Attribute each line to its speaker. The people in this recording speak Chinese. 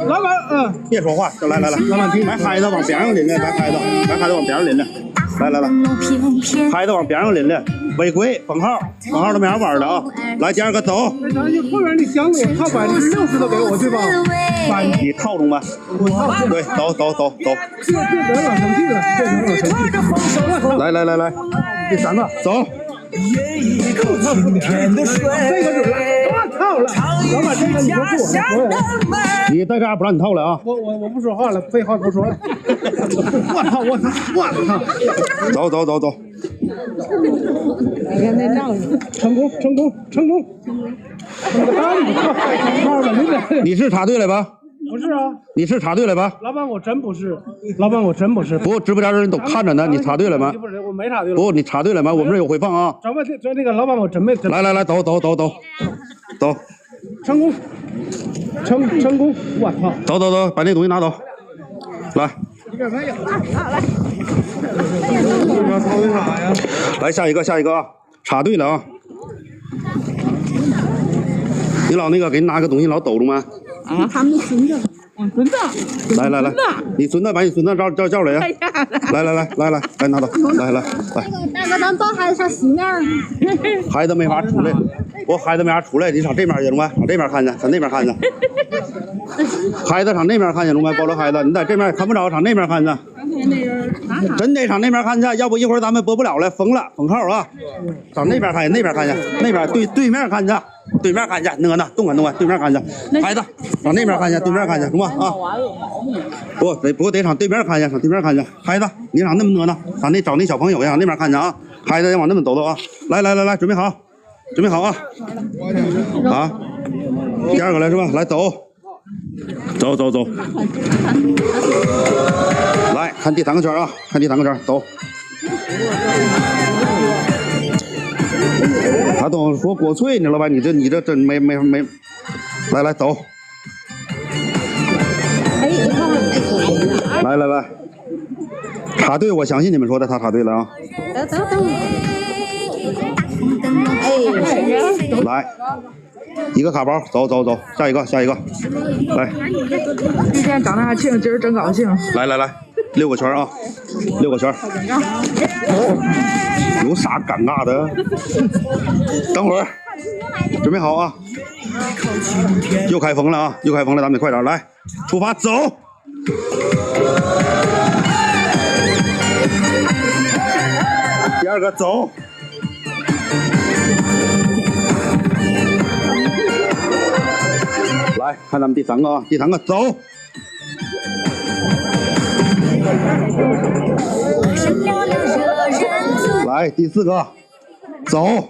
Speaker 1: 老板，
Speaker 2: 别说话，就来，老板，把孩子往边上拎来，把孩子往边上拎来，来，孩子往边上拎来，违规封号都没法玩的啊！来，第二个走。
Speaker 1: 那咱就后边你想给我套60%的给我对吧？
Speaker 2: 你套中吧。对，走。
Speaker 1: 别惹老生气了，别惹老生气。
Speaker 2: 来，第3个走。
Speaker 1: 这个准了，我套了。老板，这个你说不我的。
Speaker 2: 你在这不让你套了啊！
Speaker 1: 我不说话了，废话不说了。我操！走。你看那仗义，成功！
Speaker 2: 你是插队了吧？
Speaker 1: 不是啊，
Speaker 2: 你是插队了吧？
Speaker 1: 老板，我真不是。
Speaker 2: 不，直播间人都看着呢，你插队了吗？
Speaker 1: 不是，我没插队。
Speaker 2: 不，你插队了吗？我们这有回放啊。
Speaker 1: 这个老板，我真没。
Speaker 2: 来，走。
Speaker 1: 成功！我操！
Speaker 2: 走，把那东西拿走。来。来下一个啊，插队了啊！你老那个给你拿个东西老抖着吗？
Speaker 3: 啊，他们孙子，我孙子。
Speaker 2: 来，你孙子把你孙子叫来呀！来，拿走，来。
Speaker 3: 大哥，咱抱孩子上西面。
Speaker 2: 孩子没法出来，孩子没法出来，你上这边去中吗？上这边看去，上那边看去。孩子上那边看去中吗？抱着孩子，你在这边看不着，上那边看去。真得上那边看去，要不一会儿咱们播不了了，封号啊！上那边看去，那边对面看去。对面看去，动啊，对面看去，孩子上那边看去，对面看去，中吗？啊，不得上对面看去，上对面看去，孩子你上那么呢？上那找那小朋友呀，上那边看去啊，孩子要往那边走啊，来，准备好啊！啊，第2个来是吧？来走，来看第3个圈啊，走。他都说国粹呢，老板，你这真没，来走，来，插队，我相信你们说的，他插队了啊。来，一个卡包，走，下一个，来。
Speaker 3: 今天长得还轻，今儿真高兴。
Speaker 2: 来，6个圈啊，6个圈。有啥尴尬的？等会儿，准备好啊！又开封了，咱们快点来，出发走！第2个走！来看咱们第3个啊，第3个走！来第4个，走。